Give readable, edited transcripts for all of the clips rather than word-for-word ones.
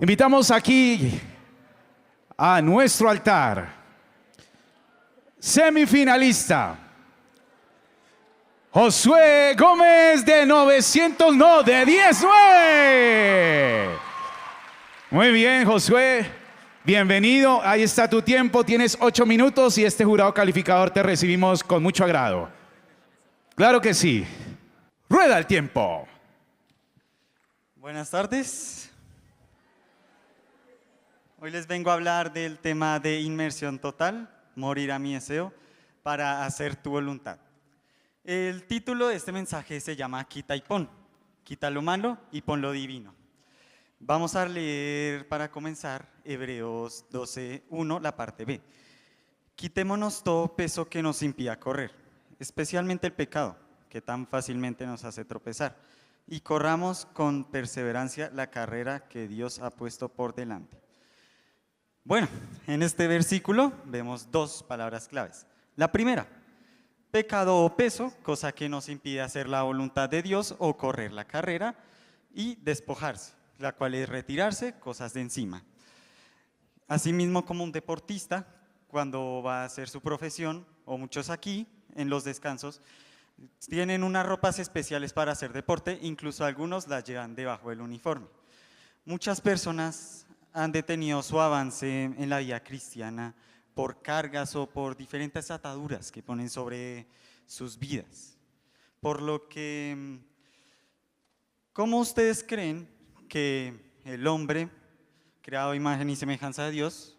Invitamos aquí a nuestro altar, semifinalista, Josué Gómez de 900, no, de 19. Muy bien, Josué, bienvenido. Ahí está tu tiempo, tienes 8 minutos y este jurado calificador te recibimos con mucho agrado. Claro que sí. Rueda el tiempo. Buenas tardes. Hoy les vengo a hablar del tema de inmersión total, morir a mi deseo, para hacer tu voluntad. El título de este mensaje se llama Quita y pon. Quita lo malo y pon lo divino. Vamos a leer para comenzar Hebreos 12:1, la parte B. Quitémonos todo peso que nos impida correr, especialmente el pecado, que tan fácilmente nos hace tropezar, y corramos con perseverancia la carrera que Dios ha puesto por delante. Bueno, en este versículo vemos dos palabras claves. La primera, pecado o peso, cosa que nos impide hacer la voluntad de Dios o correr la carrera, y despojarse, la cual es retirarse cosas de encima. Asimismo, como un deportista, cuando va a hacer su profesión, o muchos aquí, en los descansos, tienen unas ropas especiales para hacer deporte, incluso algunos las llevan debajo del uniforme. Muchas personas han detenido su avance en la vida cristiana por cargas o por diferentes ataduras que ponen sobre sus vidas. Por lo que, ¿cómo ustedes creen que el hombre, creado a imagen y semejanza de Dios,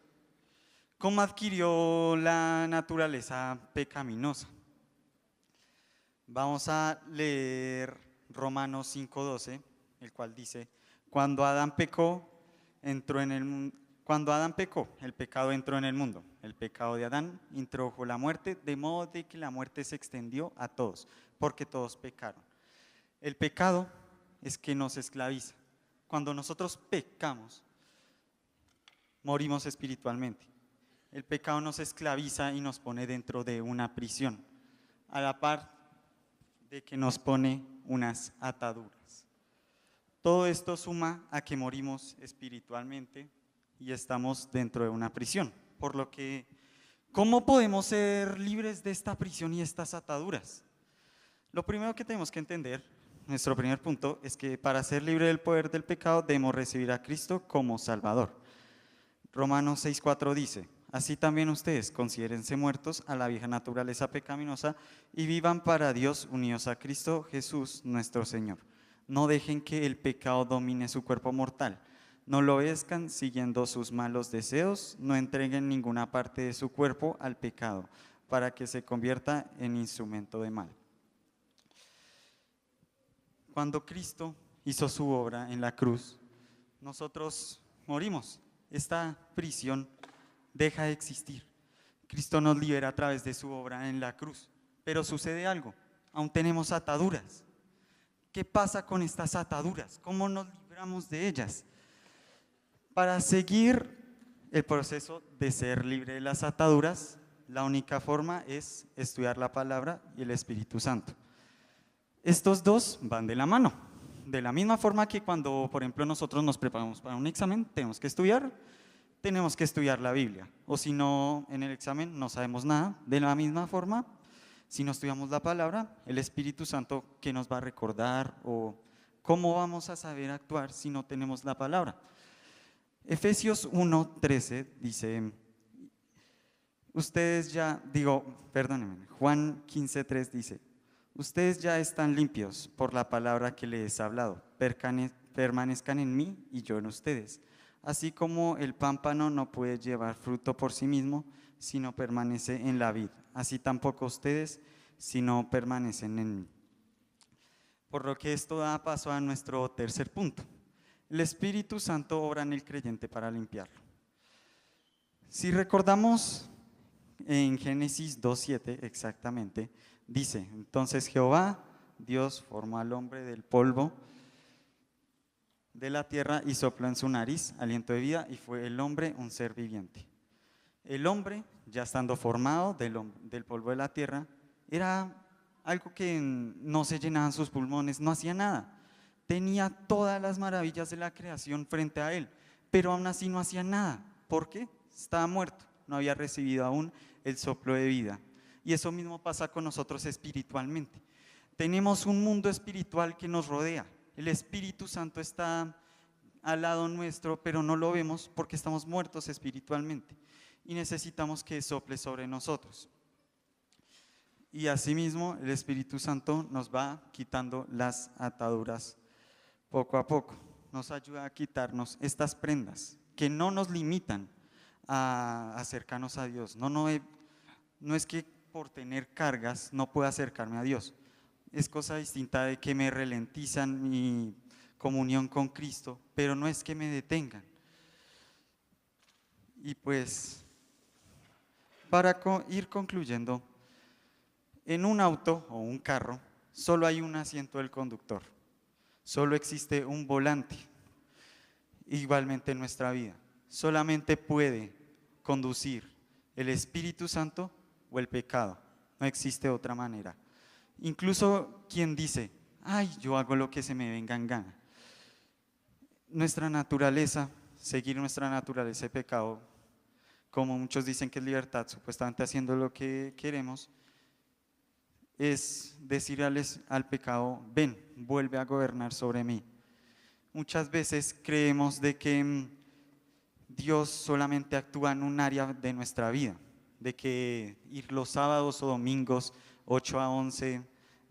cómo adquirió la naturaleza pecaminosa? Vamos a leer Romanos 5:12, el cual dice: Cuando Adán pecó, el pecado entró en el mundo. El pecado de Adán introdujo la muerte, de modo de que la muerte se extendió a todos, porque todos pecaron. El pecado es que nos esclaviza. Cuando nosotros pecamos, morimos espiritualmente. El pecado nos esclaviza y nos pone dentro de una prisión, a la par de que nos pone unas ataduras. Todo esto suma a que morimos espiritualmente y estamos dentro de una prisión. Por lo que, ¿cómo podemos ser libres de esta prisión y estas ataduras? Lo primero que tenemos que entender, nuestro primer punto, es que para ser libre del poder del pecado debemos recibir a Cristo como Salvador. Romanos 6:4 dice: Así también ustedes considérense muertos a la vieja naturaleza pecaminosa y vivan para Dios unidos a Cristo Jesús nuestro Señor. No dejen que el pecado domine su cuerpo mortal. No lo obedezcan siguiendo sus malos deseos. No entreguen ninguna parte de su cuerpo al pecado para que se convierta en instrumento de mal. Cuando Cristo hizo su obra en la cruz, nosotros morimos. Esta prisión deja de existir. Cristo nos libera a través de su obra en la cruz. Pero sucede algo, aún tenemos ataduras. ¿Qué pasa con estas ataduras? ¿Cómo nos libramos de ellas? Para seguir el proceso de ser libre de las ataduras, la única forma es estudiar la palabra y el Espíritu Santo. Estos dos van de la mano. De la misma forma que cuando, por ejemplo, nosotros nos preparamos para un examen, tenemos que estudiar la Biblia. O si no, en el examen no sabemos nada. De la misma forma, si no estudiamos la palabra, el Espíritu Santo, ¿qué nos va a recordar? ¿O cómo vamos a saber actuar si no tenemos la palabra? Efesios 1:13 dice, Juan 15:3 dice: Ustedes ya están limpios por la palabra que les he hablado. Permanezcan en mí y yo en ustedes. Así como el pámpano no puede llevar fruto por sí mismo, sino permanece en la vid, así tampoco ustedes, si no permanecen en mí. Por lo que esto da paso a nuestro tercer punto. El Espíritu Santo obra en el creyente para limpiarlo. Si recordamos en Génesis 2:7 exactamente, dice: Entonces Jehová, Dios, formó al hombre del polvo de la tierra y sopló en su nariz aliento de vida, y fue el hombre un ser viviente. El hombre, ya estando formado del polvo de la tierra, era algo que no se llenaban sus pulmones, no hacía nada. Tenía todas las maravillas de la creación frente a él, pero aún así no hacía nada. ¿Por qué? Estaba muerto, no había recibido aún el soplo de vida. Y eso mismo pasa con nosotros espiritualmente. Tenemos un mundo espiritual que nos rodea. El Espíritu Santo está al lado nuestro, pero no lo vemos porque estamos muertos espiritualmente y necesitamos que sople sobre nosotros. Y asimismo el Espíritu Santo nos va quitando las ataduras poco a poco. Nos ayuda a quitarnos estas prendas que no nos limitan a acercarnos a Dios. No es que por tener cargas no pueda acercarme a Dios. Es cosa distinta de que me ralentizan mi comunión con Cristo, pero no es que me detengan. Y pues, para ir concluyendo, en un auto o un carro solo hay un asiento del conductor, solo existe un volante. Igualmente en nuestra vida, solamente puede conducir el Espíritu Santo o el pecado, no existe otra manera. Incluso quien dice, ay, yo hago lo que se me venga en gana. Nuestra naturaleza, seguir nuestra naturaleza de pecado, como muchos dicen que es libertad, supuestamente haciendo lo que queremos, es decirles al pecado, ven, vuelve a gobernar sobre mí. Muchas veces creemos de que Dios solamente actúa en un área de nuestra vida, de que ir los sábados o domingos 8 a 11,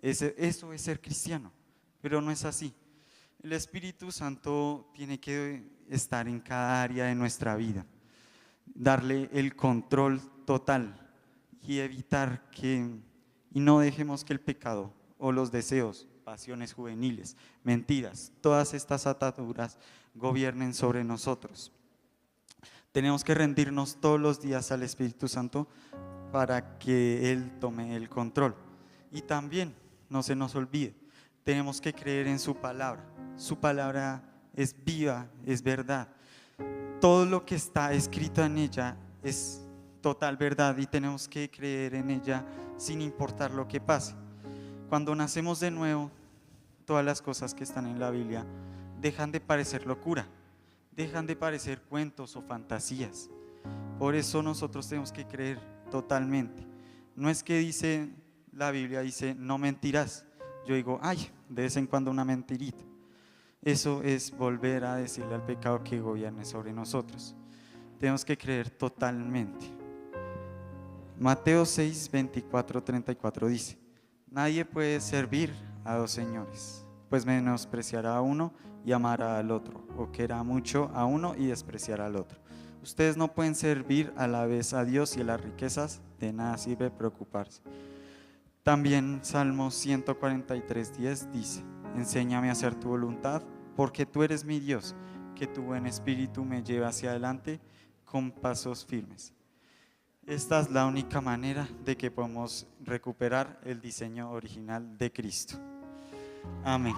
eso es ser cristiano, pero no es así. El Espíritu Santo tiene que estar en cada área de nuestra vida, darle el control total y evitar y no dejemos que el pecado o los deseos, pasiones juveniles, mentiras, todas estas ataduras gobiernen sobre nosotros. Tenemos que rendirnos todos los días al Espíritu Santo para que Él tome el control. Y también, no se nos olvide, tenemos que creer en su palabra. Su palabra es viva, es verdad. Todo lo que está escrito en ella es total verdad y tenemos que creer en ella sin importar lo que pase. Cuando nacemos de nuevo, todas las cosas que están en la Biblia dejan de parecer locura, dejan de parecer cuentos o fantasías. Por eso nosotros tenemos que creer totalmente. No es que dice la Biblia, dice no mentirás. Yo digo, ay, de vez en cuando una mentirita. Eso es volver a decirle al pecado que gobierne sobre nosotros. Tenemos que creer totalmente. Mateo 6, 24, 34 dice, nadie puede servir a dos señores, pues menospreciará a uno y amará al otro, o querrá mucho a uno y despreciará al otro. Ustedes no pueden servir a la vez a Dios y a las riquezas, de nada sirve preocuparse. También Salmo 143, 10 dice, enséñame a hacer tu voluntad, porque tú eres mi Dios, que tu buen espíritu me lleve hacia adelante con pasos firmes. Esta es la única manera de que podamos recuperar el diseño original de Cristo. Amén.